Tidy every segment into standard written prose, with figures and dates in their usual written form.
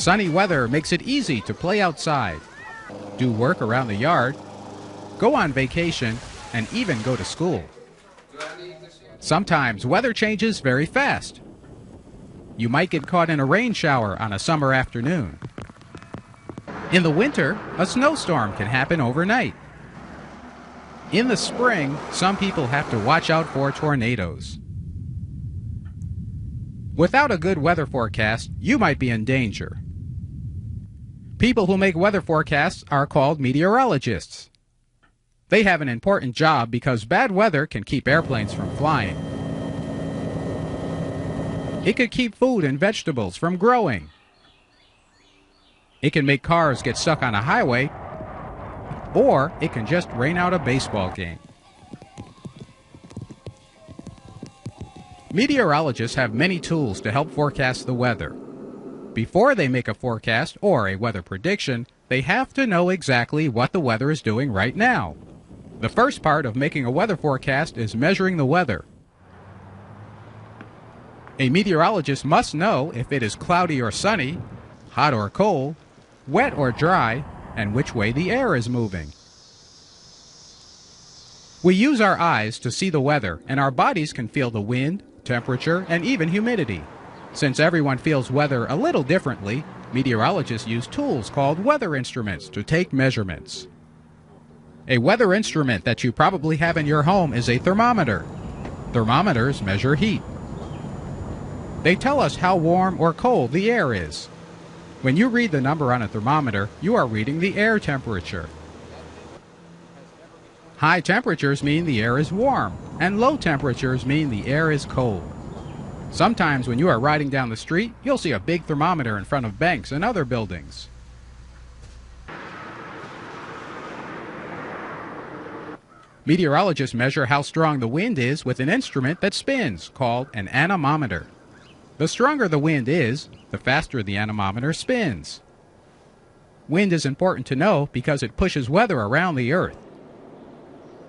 Sunny weather makes it easy to play outside, do work around the yard, go on vacation, and even go to school. Sometimes weather changes very fast. You might get caught in a rain shower on a summer afternoon. In the winter, a snowstorm can happen overnight. In the spring, some people have to watch out for tornadoes. Without a good weather forecast, you might be in danger. People who make weather forecasts are called meteorologists. They have an important job because bad weather can keep airplanes from flying. It could keep food and vegetables from growing. It can make cars get stuck on a highway, or it can just rain out a baseball game. Meteorologists have many tools to help forecast the weather. Before they make a forecast or a weather prediction, they have to know exactly what the weather is doing right now. The first part of making a weather forecast is measuring the weather. A meteorologist must know if it is cloudy or sunny, hot or cold, wet or dry, and which way the air is moving. We use our eyes to see the weather, and our bodies can feel the wind, temperature, and even humidity. Since everyone feels weather a little differently, meteorologists use tools called weather instruments to take measurements. A weather instrument that you probably have in your home is a thermometer. Thermometers measure heat. They tell us how warm or cold the air is. When you read the number on a thermometer, you are reading the air temperature. High temperatures mean the air is warm, and low temperatures mean the air is cold. Sometimes when you are riding down the street, you'll see a big thermometer in front of banks and other buildings. Meteorologists measure how strong the wind is with an instrument that spins, called an anemometer. The stronger the wind is, the faster the anemometer spins. Wind is important to know because it pushes weather around the earth.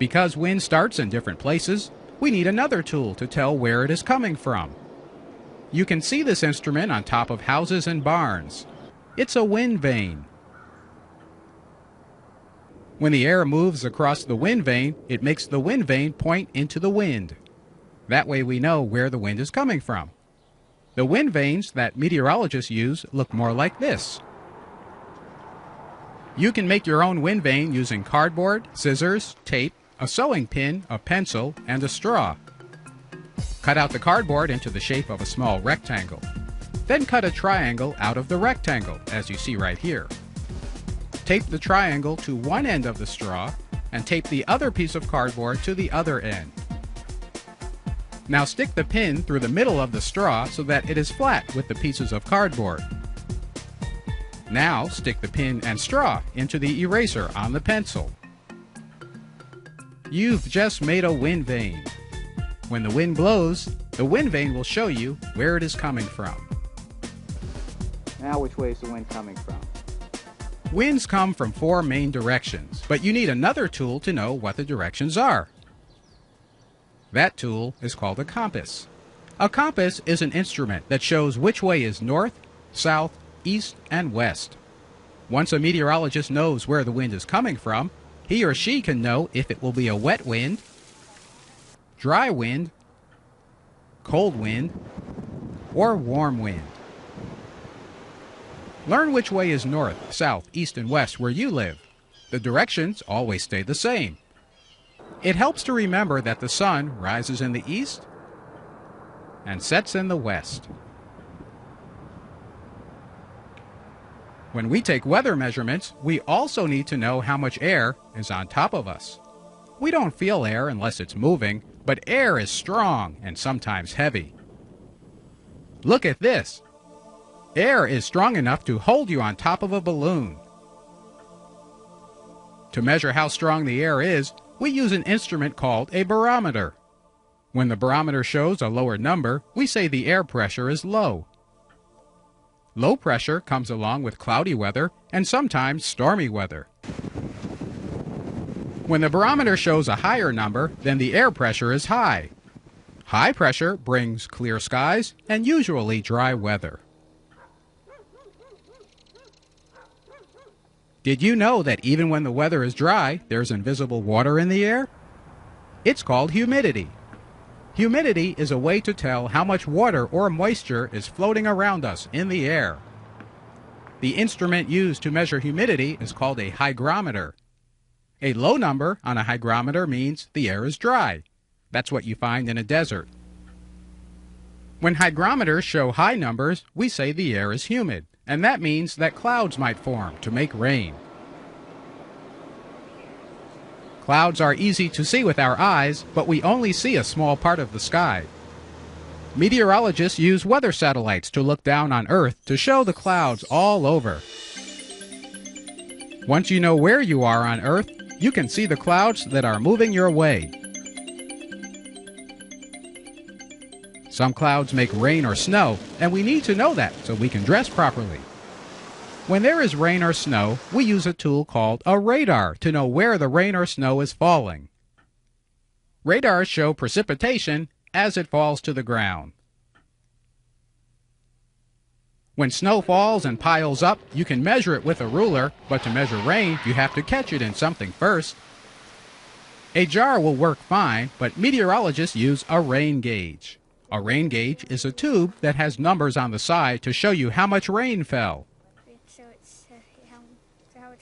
Because wind starts in different places, we need another tool to tell where it is coming from. You can see this instrument on top of houses and barns. It's a wind vane. When the air moves across the wind vane, it makes the wind vane point into the wind. That way we know where the wind is coming from. The wind vanes that meteorologists use look more like this. You can make your own wind vane using cardboard, scissors, tape, a sewing pin, a pencil, and a straw. Cut out the cardboard into the shape of a small rectangle. Then cut a triangle out of the rectangle, as you see right here. Tape the triangle to one end of the straw and tape the other piece of cardboard to the other end. Now stick the pin through the middle of the straw so that it is flat with the pieces of cardboard. Now stick the pin and straw into the eraser on the pencil. You've just made a wind vane. When the wind blows, the wind vane will show you where it is coming from. Now which way is the wind coming from? Winds come from 4 main directions, but you need another tool to know what the directions are. That tool is called a compass. A compass is an instrument that shows which way is north, south, east, and west. Once a meteorologist knows where the wind is coming from, he or she can know if it will be a wet wind, dry wind, cold wind, or warm wind. Learn which way is north, south, east, and west where you live. The directions always stay the same. It helps to remember that the sun rises in the east and sets in the west. When we take weather measurements, we also need to know how much air is on top of us. We don't feel air unless it's moving, but air is strong and sometimes heavy. Look at this. Air is strong enough to hold you on top of a balloon. To measure how strong the air is, we use an instrument called a barometer. When the barometer shows a lower number, we say the air pressure is low. Low pressure comes along with cloudy weather and sometimes stormy weather. When the barometer shows a higher number, then the air pressure is high. High pressure brings clear skies and usually dry weather. Did you know that even when the weather is dry, there's invisible water in the air? It's called humidity. Humidity is a way to tell how much water or moisture is floating around us in the air. The instrument used to measure humidity is called a hygrometer. A low number on a hygrometer means the air is dry. That's what you find in a desert. When hygrometers show high numbers, we say the air is humid, and that means that clouds might form to make rain. Clouds are easy to see with our eyes, but we only see a small part of the sky. Meteorologists use weather satellites to look down on Earth to show the clouds all over. Once you know where you are on Earth, you can see the clouds that are moving your way. Some clouds make rain or snow, and we need to know that so we can dress properly. When there is rain or snow, we use a tool called a radar to know where the rain or snow is falling. Radars show precipitation as it falls to the ground. When snow falls and piles up, you can measure it with a ruler, but to measure rain, you have to catch it in something first. A jar will work fine, but meteorologists use a rain gauge. A rain gauge is a tube that has numbers on the side to show you how much rain fell.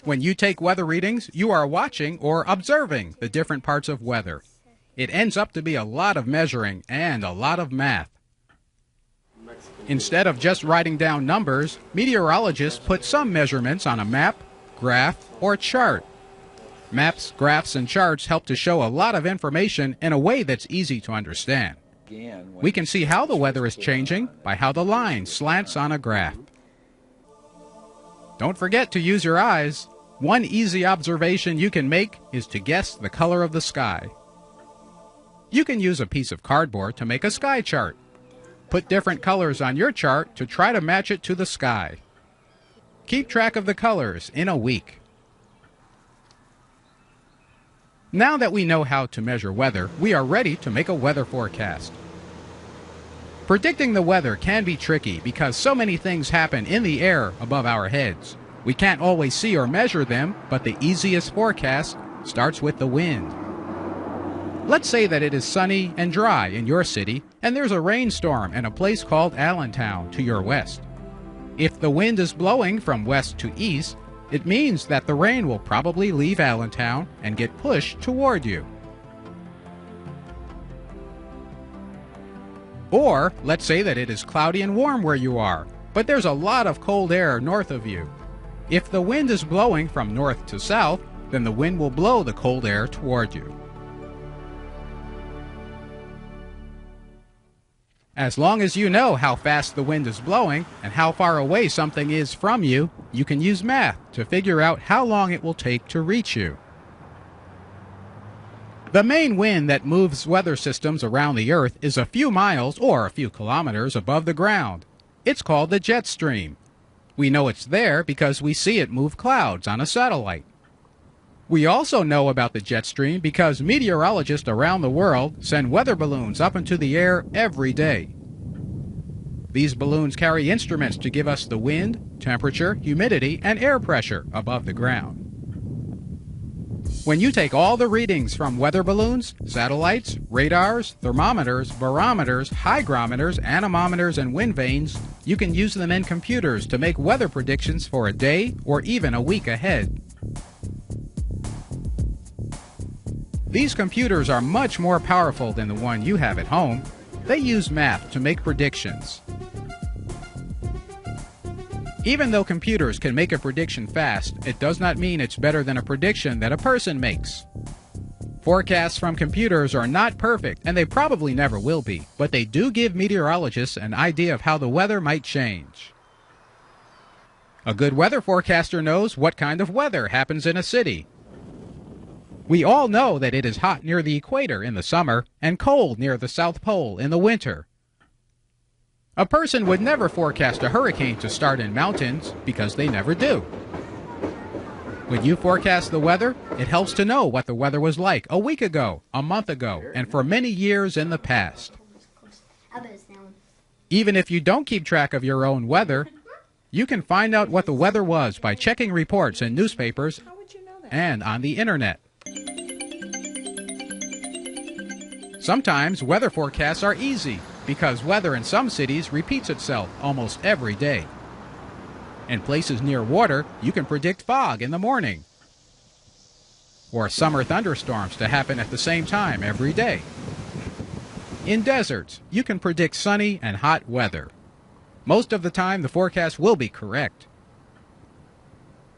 When you take weather readings, you are watching or observing the different parts of weather. It ends up to be a lot of measuring and a lot of math. Instead of just writing down numbers, meteorologists put some measurements on a map, graph, or chart. Maps, graphs, and charts help to show a lot of information in a way that's easy to understand. We can see how the weather is changing by how the line slants on a graph. Don't forget to use your eyes. One easy observation you can make is to guess the color of the sky. You can use a piece of cardboard to make a sky chart. Put different colors on your chart to try to match it to the sky. Keep track of the colors in a week. Now that we know how to measure weather, we are ready to make a weather forecast. Predicting the weather can be tricky because so many things happen in the air above our heads. We can't always see or measure them, but the easiest forecast starts with the wind. Let's say that it is sunny and dry in your city, and there's a rainstorm in a place called Allentown to your west. If the wind is blowing from west to east, it means that the rain will probably leave Allentown and get pushed toward you. Or, let's say that it is cloudy and warm where you are, but there's a lot of cold air north of you. If the wind is blowing from north to south, then the wind will blow the cold air toward you. As long as you know how fast the wind is blowing and how far away something is from you, you can use math to figure out how long it will take to reach you. The main wind that moves weather systems around the Earth is a few miles or a few kilometers above the ground. It's called the jet stream. We know it's there because we see it move clouds on a satellite. We also know about the jet stream because meteorologists around the world send weather balloons up into the air every day. These balloons carry instruments to give us the wind, temperature, humidity, and air pressure above the ground. When you take all the readings from weather balloons, satellites, radars, thermometers, barometers, hygrometers, anemometers, and wind vanes, you can use them in computers to make weather predictions for a day or even a week ahead. These computers are much more powerful than the one you have at home. They use math to make predictions. Even though computers can make a prediction fast, it does not mean it's better than a prediction that a person makes. Forecasts from computers are not perfect, and they probably never will be, but they do give meteorologists an idea of how the weather might change. A good weather forecaster knows what kind of weather happens in a city. We all know that it is hot near the equator in the summer and cold near the South Pole in the winter. A person would never forecast a hurricane to start in mountains because they never do. When you forecast the weather, it helps to know what the weather was like a week ago, a month ago, and for many years in the past. Even if you don't keep track of your own weather, You can find out what the weather was by checking reports in newspapers How would you know that? and on the internet. Sometimes weather forecasts are easy because weather in some cities repeats itself almost every day. In places near water, you can predict fog in the morning or summer thunderstorms to happen at the same time every day. In deserts, you can predict sunny and hot weather. Most of the time, the forecast will be correct.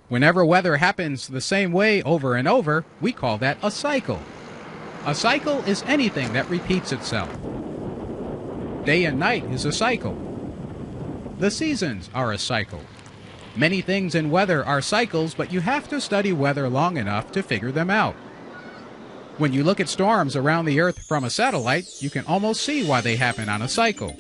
Whenever weather happens the same way over and over, we call that a cycle. A cycle is anything that repeats itself. Day and night is a cycle. The seasons are a cycle. Many things in weather are cycles, but you have to study weather long enough to figure them out. When you look at storms around the Earth from a satellite, you can almost see why they happen on a cycle.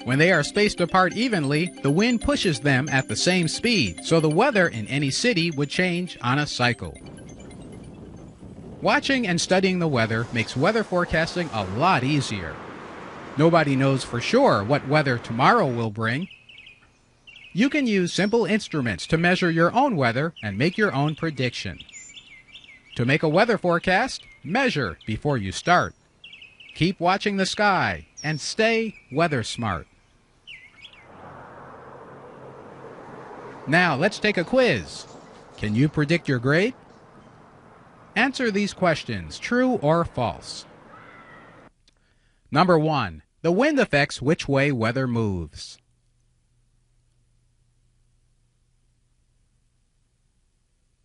When they are spaced apart evenly, the wind pushes them at the same speed, so the weather in any city would change on a cycle. Watching and studying the weather makes weather forecasting a lot easier. Nobody knows for sure what weather tomorrow will bring. You can use simple instruments to measure your own weather and make your own prediction. To make a weather forecast, measure before you start. Keep watching the sky and stay weather smart. Now let's take a quiz. Can you predict your grade? Answer these questions, true or false. Number 1. The wind affects which way weather moves.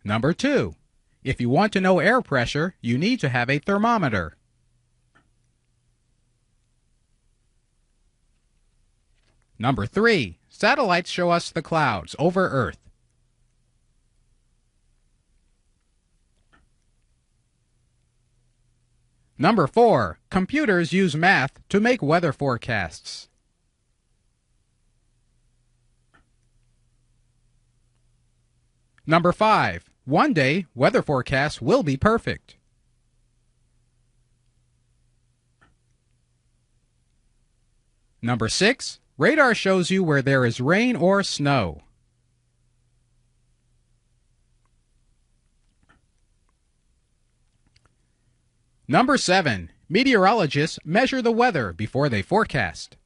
Number 2. If you want to know air pressure, you need to have a thermometer. Number 3. Satellites show us the clouds over Earth. Number 4. Computers use math to make weather forecasts. Number 5. One day, weather forecasts will be perfect. Number 6. Radar shows you where there is rain or snow. Number 7. Meteorologists measure the weather before they forecast.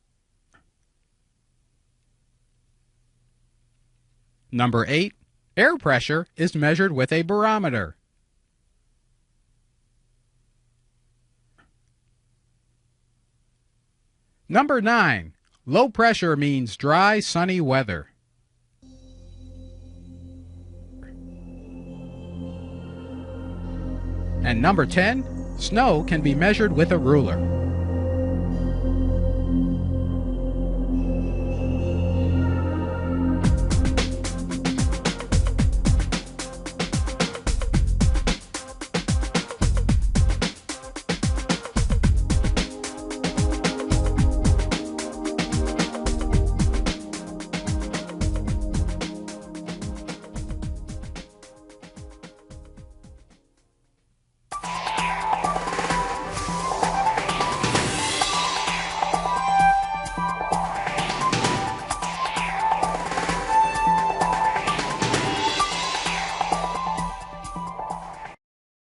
Number 8. Air pressure is measured with a barometer. Number 9. Low pressure means dry, sunny weather. And number 10. Snow can be measured with a ruler.